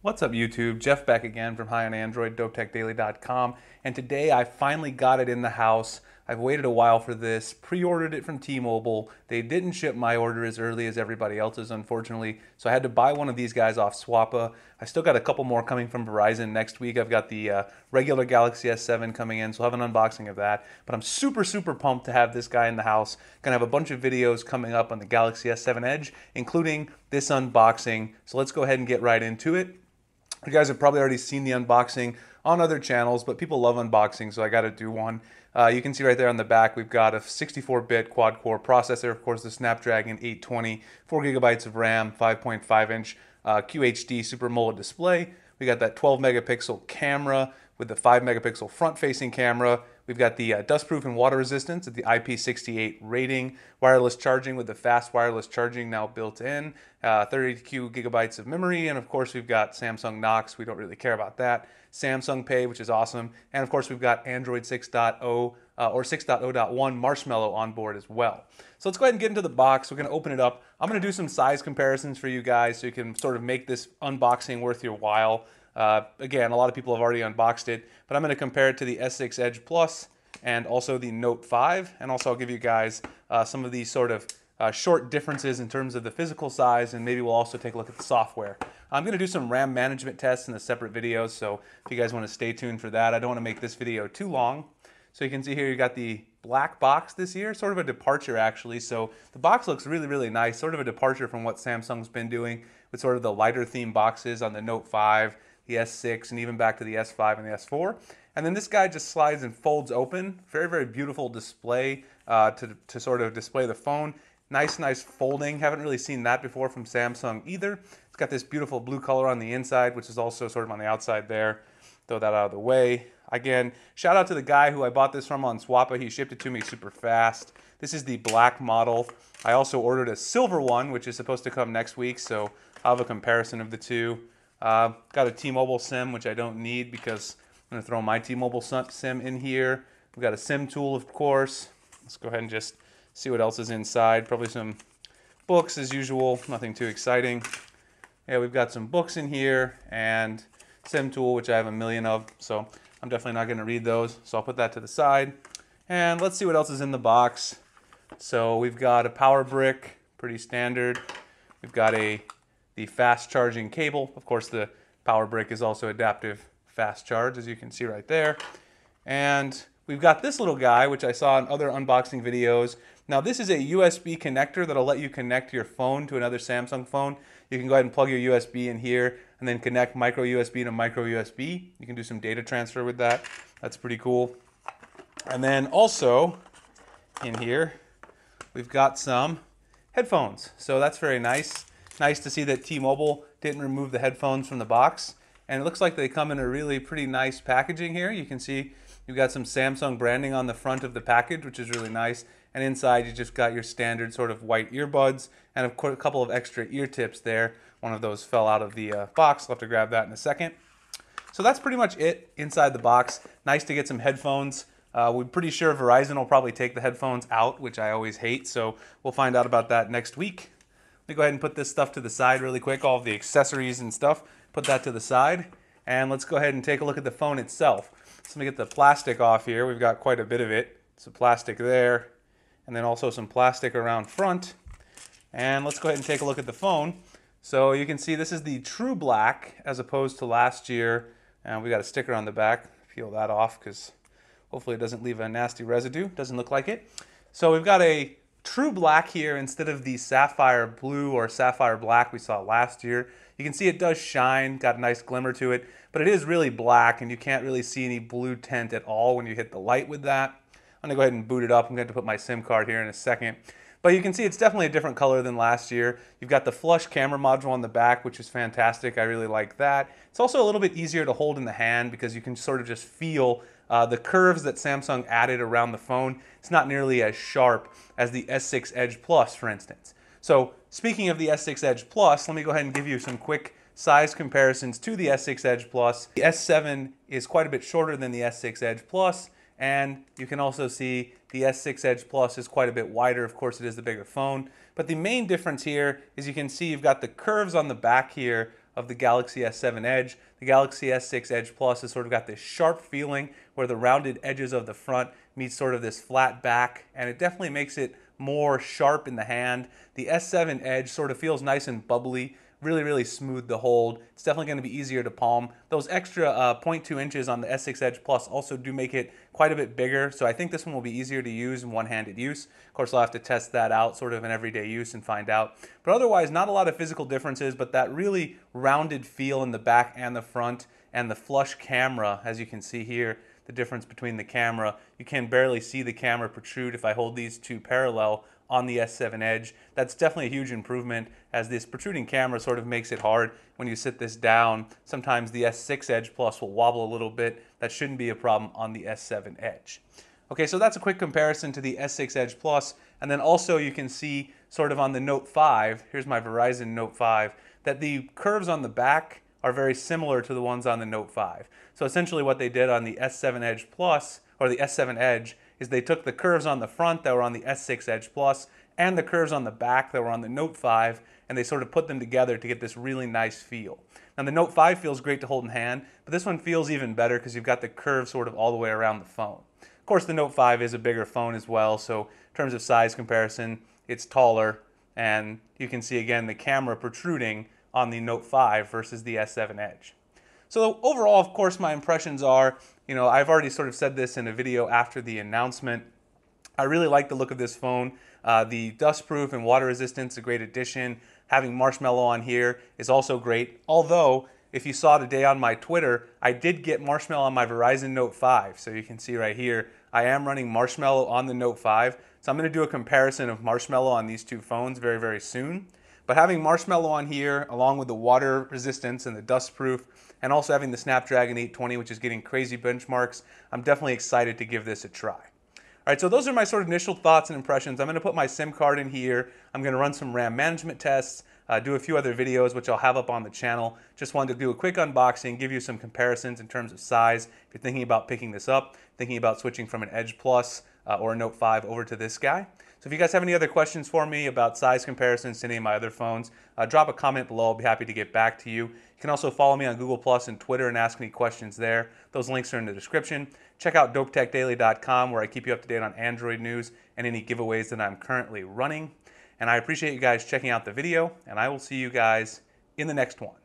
What's up YouTube? Jeff back again from High on Android, DopeTechDaily.com, and today I finally got it in the house. I've waited a while for this, pre-ordered it from T-Mobile. They didn't ship my order as early as everybody else's, unfortunately, so I had to buy one of these guys off Swappa. I still got a couple more coming from Verizon next week. I've got the regular Galaxy S7 coming in, so I'll have an unboxing of that. But I'm super pumped to have this guy in the house. Gonna have a bunch of videos coming up on the Galaxy S7 Edge, including this unboxing. So let's go ahead and get right into it. You guys have probably already seen the unboxing on other channels, but people love unboxing, so I got to do one. You can see right there on the back, we've got a 64-bit quad-core processor, of course, the Snapdragon 820, 4 gigabytes of RAM, 5.5-inch QHD Super AMOLED display. We got that 12-megapixel camera with the 5-megapixel front-facing camera. We've got the dustproof and water resistance at the IP68 rating, wireless charging with the fast wireless charging now built in, 32 gigabytes of memory, and of course we've got Samsung Knox. We don't really care about that. Samsung Pay, which is awesome, and of course we've got Android 6.0 or 6.0.1 Marshmallow on board as well. So let's go ahead and get into the box. We're going to open it up. I'm going to do some size comparisons for you guys so you can sort of make this unboxing worth your while. Again, a lot of people have already unboxed it, but I'm going to compare it to the S6 Edge Plus and also the Note 5, and also I'll give you guys some of these sort of short differences in terms of the physical size, and maybe we'll also take a look at the software. I'm going to do some RAM management tests in the separate videos, so if you guys want to stay tuned for that. I don't want to make this video too long. So you can see here you got the black box this year, sort of a departure actually. So the box looks really nice, sort of a departure from what Samsung's been doing with sort of the lighter theme boxes on the Note 5, the S6, and even back to the S5 and the S4. And then this guy just slides and folds open. Very beautiful display to sort of display the phone. Nice folding. Haven't really seen that before from Samsung either. It's got this beautiful blue color on the inside, which is also sort of on the outside there. Throw that out of the way. Again, shout out to the guy who I bought this from on Swappa. He shipped it to me super fast. This is the black model. I also ordered a silver one, which is supposed to come next week, so I'll have a comparison of the two. Got a T-Mobile SIM, which I don't need because I'm going to throw my T-Mobile SIM in here. We've got a SIM tool, of course. Let's go ahead and just see what else is inside. Probably some books as usual, nothing too exciting. Yeah, we've got some books in here and SIM tool, which I have a million of, so I'm definitely not going to read those, so I'll put that to the side. And let's see what else is in the box. So we've got a power brick, pretty standard. We've got the fast charging cable. Of course, the power brick is also adaptive fast charge, as you can see right there. And we've got this little guy, which I saw in other unboxing videos. Now this is a USB connector that'll let you connect your phone to another Samsung phone. You can go ahead and plug your USB in here and then connect micro USB to micro USB. You can do some data transfer with that. That's pretty cool. And then also in here, we've got some headphones. So that's very nice. Nice to see that T-Mobile didn't remove the headphones from the box. And it looks like they come in a really pretty nice packaging here. You can see you've got some Samsung branding on the front of the package, which is really nice. And inside you just got your standard sort of white earbuds and of course a couple of extra ear tips there. One of those fell out of the box. I'll have to grab that in a second. So that's pretty much it inside the box. Nice to get some headphones. We're pretty sure Verizon will probably take the headphones out, which I always hate. So we'll find out about that next week. Let me go ahead and put this stuff to the side really quick, all of the accessories and stuff. Put that to the side. And let's go ahead and take a look at the phone itself. So let me get the plastic off here. We've got quite a bit of it. Some plastic there, and then also some plastic around front. And let's go ahead and take a look at the phone. So you can see this is the true black as opposed to last year. And we got a sticker on the back. Peel that off because hopefully it doesn't leave a nasty residue. Doesn't look like it. So we've got a true black here instead of the sapphire blue or sapphire black we saw last year. You can see it does shine, got a nice glimmer to it, but it is really black and you can't really see any blue tint at all when you hit the light with that. I'm gonna go ahead and boot it up. I'm going to put my SIM card here in a second. But you can see it's definitely a different color than last year. You've got the flush camera module on the back, which is fantastic. I really like that. It's also a little bit easier to hold in the hand because you can sort of just feel the curves that Samsung added around the phone. It's not nearly as sharp as the S6 Edge Plus, for instance. So speaking of the S6 Edge Plus, let me go ahead and give you some quick size comparisons to the S6 Edge Plus. The S7 is quite a bit shorter than the S6 Edge Plus, and you can also see the S6 Edge Plus is quite a bit wider. Of course, it is the bigger phone. But the main difference here is you can see you've got the curves on the back here of the Galaxy S7 Edge. The Galaxy S6 Edge Plus has sort of got this sharp feeling where the rounded edges of the front meet sort of this flat back, and it definitely makes it more sharp in the hand. The S7 Edge sort of feels nice and bubbly, really smooth to hold. It's definitely going to be easier to palm. Those extra 0.2 inches on the S6 Edge Plus also do make it quite a bit bigger, so I think this one will be easier to use in one-handed use. Of course, I'll have to test that out sort of in everyday use and find out. But otherwise, not a lot of physical differences, but that really rounded feel in the back and the front, and the flush camera, as you can see here, the difference between the camera. You can barely see the camera protrude if I hold these two parallel on the S7 Edge. That's definitely a huge improvement, as this protruding camera sort of makes it hard when you sit this down. Sometimes the S6 Edge Plus will wobble a little bit. That shouldn't be a problem on the S7 Edge. Okay, so that's a quick comparison to the S6 Edge Plus, and then also you can see sort of on the Note 5, here's my Verizon Note 5, that the curves on the back are very similar to the ones on the Note 5. So essentially what they did on the S7 Edge Plus, or the S7 Edge, is they took the curves on the front that were on the S6 Edge Plus and the curves on the back that were on the Note 5, and they sort of put them together to get this really nice feel. Now the Note 5 feels great to hold in hand, but this one feels even better because you've got the curve sort of all the way around the phone. Of course, the Note 5 is a bigger phone as well, so in terms of size comparison, it's taller, and you can see again the camera protruding on the Note 5 versus the S7 Edge. So overall, of course, my impressions are, I've already sort of said this in a video after the announcement. I really like the look of this phone. The dustproof and water resistance, a great addition. Having Marshmallow on here is also great. Although, if you saw today on my Twitter, I did get Marshmallow on my Verizon Note 5. So you can see right here, I am running Marshmallow on the Note 5. So I'm going to do a comparison of Marshmallow on these two phones very soon. But having Marshmallow on here, along with the water resistance and the dustproof, and also having the Snapdragon 820, which is getting crazy benchmarks, I'm definitely excited to give this a try. All right, so those are my sort of initial thoughts and impressions. I'm going to put my SIM card in here. I'm going to run some RAM management tests, do a few other videos, which I'll have up on the channel. Just wanted to do a quick unboxing, give you some comparisons in terms of size. If you're thinking about picking this up, thinking about switching from an Edge Plus or a Note 5 over to this guy. So if you guys have any other questions for me about size comparisons to any of my other phones, drop a comment below. I'll be happy to get back to you. You can also follow me on Google Plus and Twitter and ask any questions there. Those links are in the description. Check out dopetechdaily.com, where I keep you up to date on Android news and any giveaways that I'm currently running. And I appreciate you guys checking out the video, and I will see you guys in the next one.